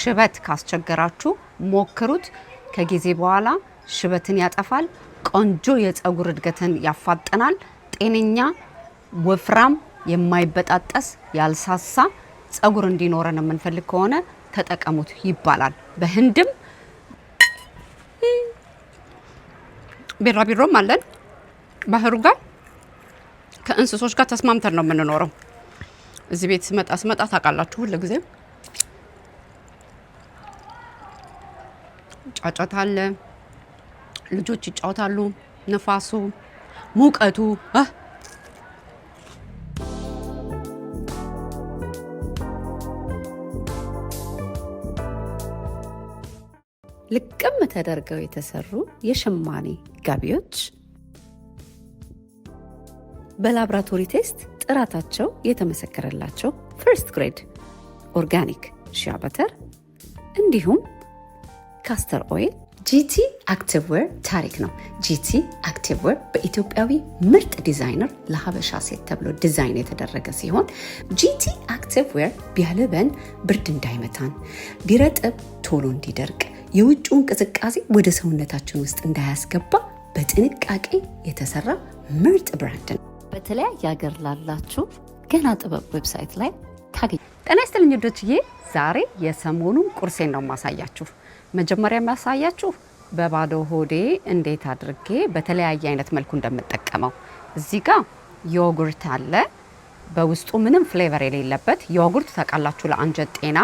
ሽበት ካስቸገራችሁ ሞክሩት። ከጊዜ በኋላ ሽበትን ያጠፋል። ቆንጆ የፀጉር እድገትን ያፋጥናል። ጤነኛ ወፍራም የማይበጣጠስ ያልሳሳ ፀጉር እንዲኖረን የምንፈልግ ከሆነ ተጠቀሙት ይባላል። በህንድም ቢራቢሮም አለን። ባህሩ ጋር ከእንስሶች ጋር ተስማምተን ነው የምንኖረው። እዚህ ቤት ስመጣ ታውቃላችሁ ሁሉ ጊዜ ጫጫታ አለ። ልጆች ይጫወታሉ። ነፋሱ፣ ሙቀቱ ልቅም ተደርገው የተሰሩ የሸማኔ ጋቢዎች በላብራቶሪ ቴስት ጥራታቸው የተመሰከረላቸው ፈርስት ግሬድ ኦርጋኒክ ሺያ በተር እንዲሁም ካስተር ኦይል። ጂቲ አክቲቭ ዌር ታሪክ ነው። ጂቲ አክቲቭ ዌር በኢትዮጵያዊ ምርጥ ዲዛይነር ለሀበሻ ሴት ተብሎ ዲዛይን የተደረገ ሲሆን ጂቲ አክቲቭ ዌር ቢያልበን ብርድ እንዳይመታን፣ ቢረጥብ ቶሎ እንዲደርቅ፣ የውጭው እንቅስቃሴ ወደ ሰውነታችን ውስጥ እንዳያስገባ በጥንቃቄ የተሰራ ምርጥ ብራንድ ነው። በተለያየ ሀገር ላላችሁ ገና ጥበብ ዌብሳይት ላይ ታገኙ። ጤና ይስጥልኝ ወዳጆችዬ፣ ዛሬ የሰሞኑን ቁርሴን ነው ማሳያችሁ። መጀመሪያ ማሳያችሁ በባዶ ሆዴ እንዴት አድርጌ በተለያየ አይነት መልኩ እንደምጠቀመው። እዚህ ጋር ዮጉርት አለ፣ በውስጡ ምንም ፍሌቨር የሌለበት ዮጉርት። ታውቃላችሁ ለአንጀት ጤና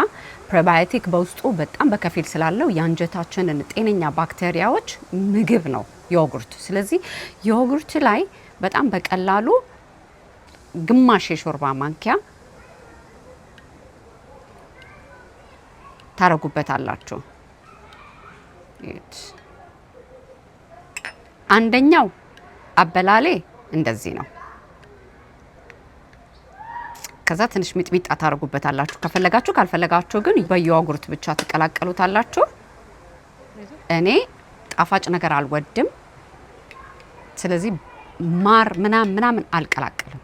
ፕሮባዮቲክ በውስጡ በጣም በከፊል ስላለው የአንጀታችንን ጤነኛ ባክቴሪያዎች ምግብ ነው ዮጉርት። ስለዚህ ዮጉርት ላይ በጣም በቀላሉ ግማሽ የሾርባ ማንኪያ ታረጉበታላችሁ። አንደኛው አበላሌ እንደዚህ ነው። ከዛ ትንሽ ሚጥሚጣ ታረጉበታላችሁ ከፈለጋችሁ፣ ካልፈለጋችሁ ግን በዮጉርት ብቻ ትቀላቀሉታላችሁ። እኔ ጣፋጭ ነገር አልወድም፣ ስለዚህ ማር ምናምን አልቀላቀልም።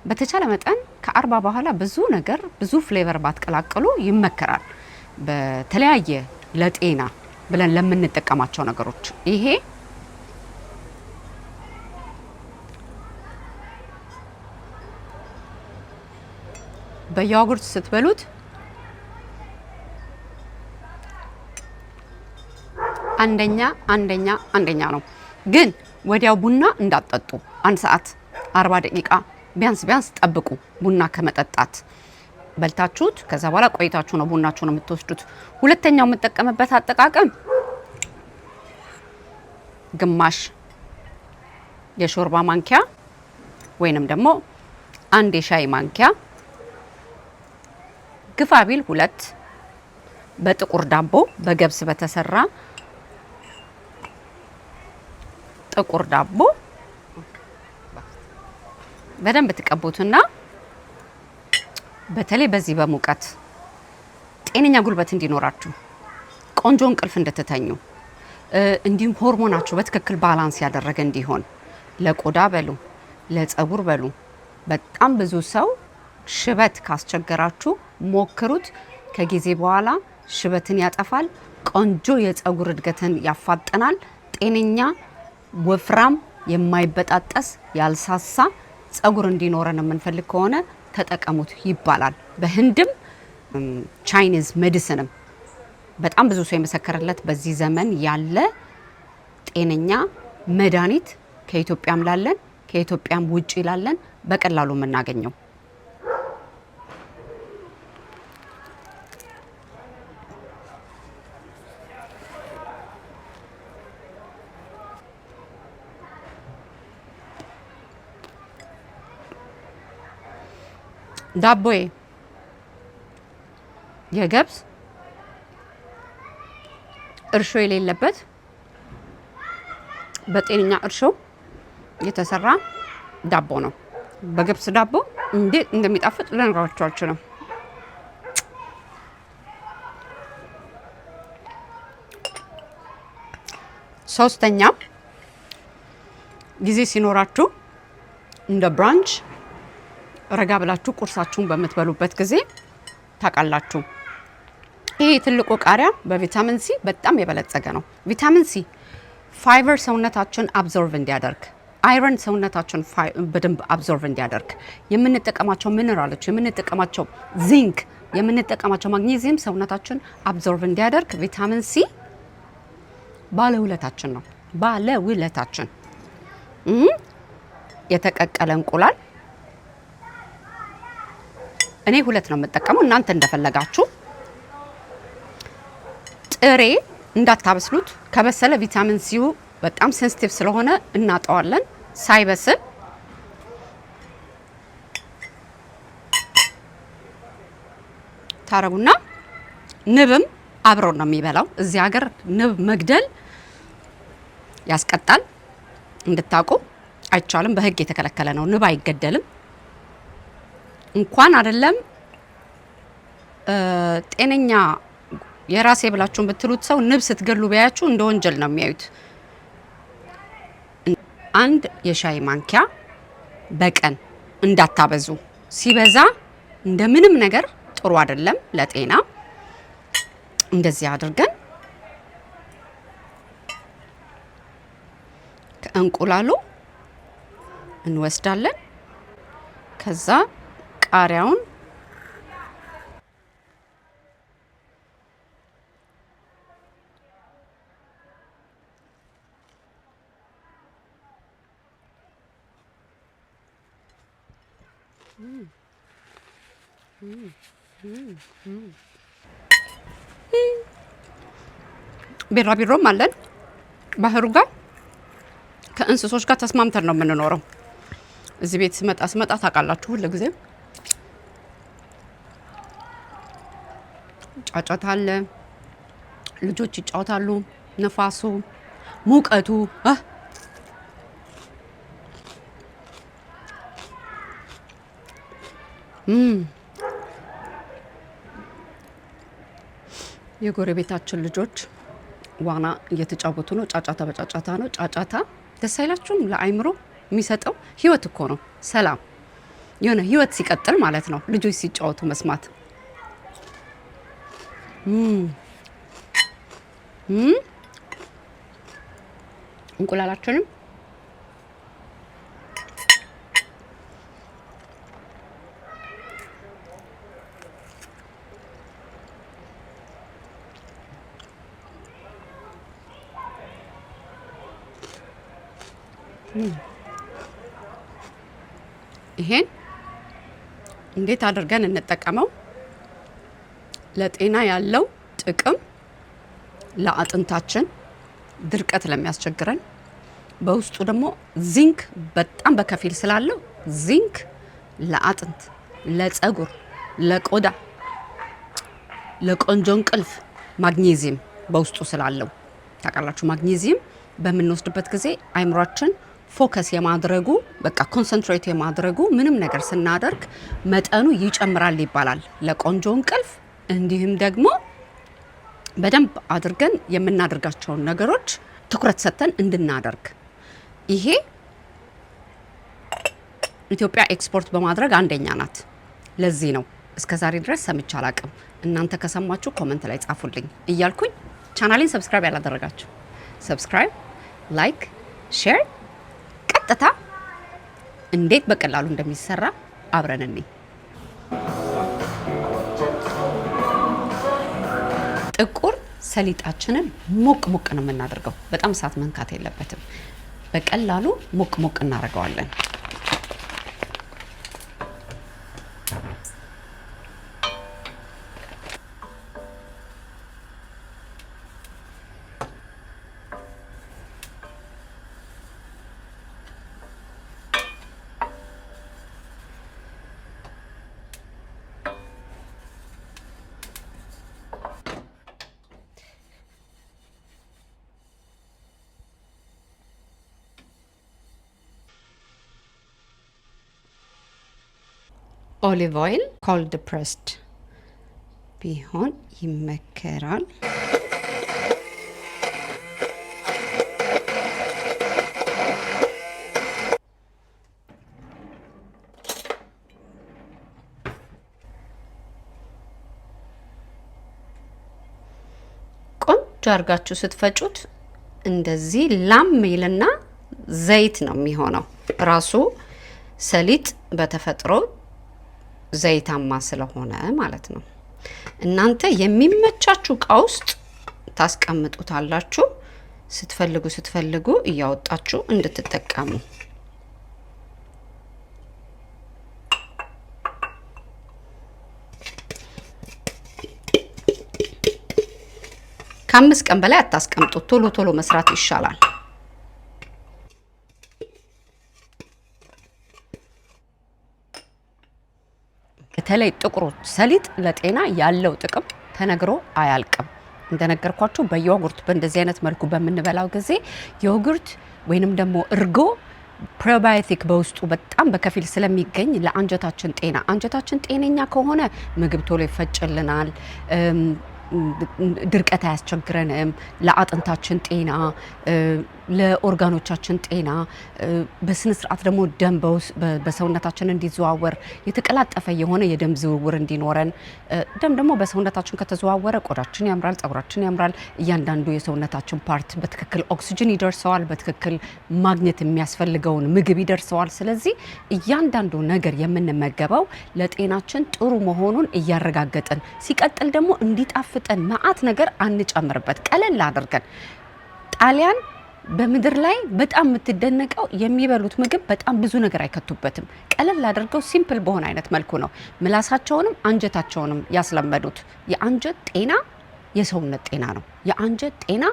በተቻለ መጠን ከ40 በኋላ ብዙ ነገር ብዙ ፍሌቨር ባትቀላቀሉ ይመከራል። በተለያየ ለጤና ብለን ለምንጠቀማቸው ነገሮች ይሄ በዮጉርት ስትበሉት አንደኛ ነው። ግን ወዲያው ቡና እንዳትጠጡ። 1 ሰዓት 40 ደቂቃ ቢያንስ ጠብቁ። ቡና ከመጠጣት በልታችሁት ከዛ በኋላ ቆይታችሁ ነው ቡናችሁ ነው የምትወስዱት። ሁለተኛው የምጠቀምበት አጠቃቀም ግማሽ የሾርባ ማንኪያ ወይንም ደግሞ 1 የሻይ ማንኪያ ግፋቢል 2 በጥቁር ዳቦ በገብስ በተሰራ ጥቁር ዳቦ በደንብ ትቀቡትና በተለይ በዚህ በሙቀት ጤነኛ ጉልበት እንዲኖራችሁ፣ ቆንጆ እንቅልፍ እንድትተኙ፣ እንዲሁም ሆርሞናችሁ በትክክል ባላንስ ያደረገ እንዲሆን ለቆዳ በሉ ለፀጉር በሉ። በጣም ብዙ ሰው ሽበት ካስቸገራችሁ ሞክሩት። ከጊዜ በኋላ ሽበትን ያጠፋል። ቆንጆ የፀጉር እድገትን ያፋጥናል። ጤነኛ ወፍራም የማይበጣጠስ ያልሳሳ ፀጉር እንዲኖረን የምንፈልግ ከሆነ ተጠቀሙት ይባላል። በህንድም ቻይኒዝ ሜዲሲንም በጣም ብዙ ሰው የመሰከረለት በዚህ ዘመን ያለ ጤነኛ መድኃኒት ከኢትዮጵያም ላለን ከኢትዮጵያም ውጪ ላለን በቀላሉ የምናገኘው። ዳቦዬ የገብስ እርሾ የሌለበት በጤነኛ እርሾ የተሰራ ዳቦ ነው። በገብስ ዳቦ እንዴት እንደሚጣፍጥ ልነግራችሁ አልችልም። ሶስተኛ ጊዜ ሲኖራችሁ እንደ ብራንች ረጋ ብላችሁ ቁርሳችሁን በምትበሉበት ጊዜ ታቃላችሁ ይሄ ትልቁ ቃሪያ በቪታሚን ሲ በጣም የበለጸገ ነው። ቪታሚን ሲ ፋይበር ሰውነታችን አብዞርቭ እንዲያደርግ፣ አይረን ሰውነታችን በደንብ አብዞርቭ እንዲያደርግ፣ የምንጠቀማቸው ሚነራሎች፣ የምንጠቀማቸው ዚንክ፣ የምንጠቀማቸው ማግኔዚየም ሰውነታችን አብዞርቭ እንዲያደርግ ቪታሚን ሲ ባለውለታችን ነው። ባለውለታችን የተቀቀለ እንቁላል እኔ 2 ነው የምጠቀመው፣ እናንተ እንደፈለጋችሁ። ጥሬ እንዳታበስሉት፣ ከበሰለ ቪታሚን ሲው በጣም ሴንሲቲቭ ስለሆነ እናጠዋለን። ሳይበስል ታረጉና ንብም አብረው ነው የሚበላው። እዚህ ሀገር ንብ መግደል ያስቀጣል፣ እንድታውቁ አይቻልም። በህግ የተከለከለ ነው። ንብ አይገደልም። እንኳን አይደለም ጤነኛ የራሴ ብላችሁ ብትሉት ሰው ንብ ስትገሉ ቢያያችሁ እንደ ወንጀል ነው የሚያዩት። አንድ የሻይ ማንኪያ በቀን እንዳታበዙ። ሲበዛ እንደምንም ነገር ጥሩ አይደለም ለጤና። እንደዚህ አድርገን ከእንቁላሉ እንወስዳለን። ከዛ ቃሪያውን ቢራቢሮም አለን ባህሩ ጋር ከእንስሶች ጋር ተስማምተን ነው የምንኖረው። እዚህ ቤት ስመጣ ታውቃላችሁ፣ ሁሉ ጊዜ ጫጫታ አለ፣ ልጆች ይጫወታሉ፣ ነፋሱ፣ ሙቀቱ የጎረቤታችን ልጆች ዋና እየተጫወቱ ነው። ጫጫታ በጫጫታ ነው። ጫጫታ ደስ አይላችሁም? ለአይምሮ የሚሰጠው ህይወት እኮ ነው። ሰላም የሆነ ህይወት ሲቀጥል ማለት ነው ልጆች ሲጫወቱ መስማት። እንቁላላችንም ይሄን እንዴት አድርገን እንጠቀመው? ለጤና ያለው ጥቅም ለአጥንታችን ድርቀት ለሚያስቸግረን፣ በውስጡ ደግሞ ዚንክ በጣም በከፊል ስላለው ዚንክ ለአጥንት፣ ለፀጉር፣ ለቆዳ፣ ለቆንጆ እንቅልፍ፣ ማግኔዚየም በውስጡ ስላለው ታውቃላችሁ። ማግኔዚየም በምንወስድበት ጊዜ አይምሯችን ፎከስ የማድረጉ በቃ ኮንሰንትሬት የማድረጉ ምንም ነገር ስናደርግ መጠኑ ይጨምራል ይባላል። ለቆንጆ እንቅልፍ እንዲሁም ደግሞ በደንብ አድርገን የምናደርጋቸውን ነገሮች ትኩረት ሰጥተን እንድናደርግ ይሄ ኢትዮጵያ ኤክስፖርት በማድረግ አንደኛ ናት። ለዚህ ነው እስከዛሬ ድረስ ሰምቼ አላቅም። እናንተ ከሰማችሁ ኮሜንት ላይ ጻፉልኝ እያልኩኝ ቻናሌን ሰብስክራይብ ያላደረጋችሁ ሰብስክራይብ፣ ላይክ፣ ሼር ቀጥታ እንዴት በቀላሉ እንደሚሰራ አብረን እንይ። ጥቁር ሰሊጣችንን ሞቅ ሞቅ ነው የምናደርገው። በጣም እሳት መንካት የለበትም። በቀላሉ ሞቅ ሞቅ እናደርገዋለን። ኦሊቭ ኦይል ኮልድ ፕሬስድ ቢሆን ይመከራል። አርጋችሁ ስትፈጩት እንደዚህ ላም ይልና ዘይት ነው የሚሆነው ራሱ ሰሊጥ በተፈጥሮ ዘይታማ ስለሆነ ማለት ነው እናንተ የሚመቻችሁ ቃውስጥ ታስቀምጡታላችሁ ስትፈልጉ እያወጣችሁ እንድትጠቀሙ ከ5 ቀን በላይ አታስቀምጡት ቶሎ መስራት ይሻላል በተለይ ጥቁሩ ሰሊጥ ለጤና ያለው ጥቅም ተነግሮ አያልቅም እንደነገርኳችሁ በዮጉርት በእንደዚህ አይነት መልኩ በመንበላው ጊዜ ዮጉርት ወይንም ደግሞ እርጎ ፕሮባዮቲክ በውስጡ በጣም በከፊል ስለሚገኝ ለአንጀታችን ጤነኛ ከሆነ ምግብ ቶሎ ይፈጭልናል ድርቀት አያስቸግረንም ለአጥንታችን ጤና ለኦርጋኖቻችን ጤና በስነ ስርዓት ደግሞ ደም በሰውነታችን እንዲዘዋወር የተቀላጠፈ የሆነ የደም ዝውውር እንዲኖረን ደም ደግሞ በሰውነታችን ከተዘዋወረ ቆዳችን ያምራል ጸጉራችን ያምራል እያንዳንዱ የሰውነታችን ፓርት በትክክል ኦክሲጅን ይደርሰዋል በትክክል ማግኘት የሚያስፈልገውን ምግብ ይደርሰዋል ስለዚህ እያንዳንዱ ነገር የምንመገበው ለጤናችን ጥሩ መሆኑን እያረጋገጥን ሲቀጥል ደግሞ እንዲጣፍጠን ማአት ነገር አንጨምርበት ቀለል አድርገን ጣሊያን በመድር ላይ በጣም የምትደነቀው የሚበሉት ምግብ በጣም ብዙ ነገር አይከቱበትም ቀለል አድርገው ሲምፕል በሆነ አይነት መልኩ ነው ምላሳቸውንም አንጀታቸውንም ያስለመዱት የአንጀት ጤና የሰውነት ጤና ነው የአንጀት ጤና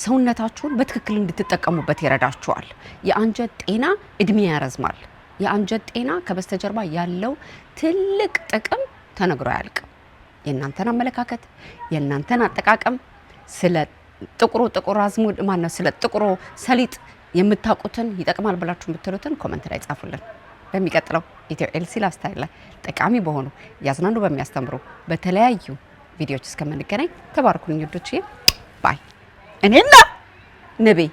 ሰውነታችሁን በትክክል እንድትጠቀሙበት ይረዳችኋል የአንጀት ጤና እድሜ ያረዝማል የአንጀት ጤና ከበስተጀርባ ያለው ትልቅ ጥቅም ተነግሮ ያልቅ የእናንተን አመለካከት የእናንተን አጠቃቀም ስለ ጥቁሩ አዝሙድ ማነው ስለ ጥቁሩ ሰሊጥ የምታውቁትን ይጠቅማል ብላችሁ የምትሉትን ኮሜንት ላይ ጻፉልን በሚቀጥለው ኢትዮ ኤልሲ ላይፍስታይል ላይ ጠቃሚ በሆኑ ያዝናኑ በሚያስተምሩ በተለያዩ ቪዲዮዎች እስከምንገናኝ ተባረኩልኝ ውዶቼ ባይ እኔና ነብይ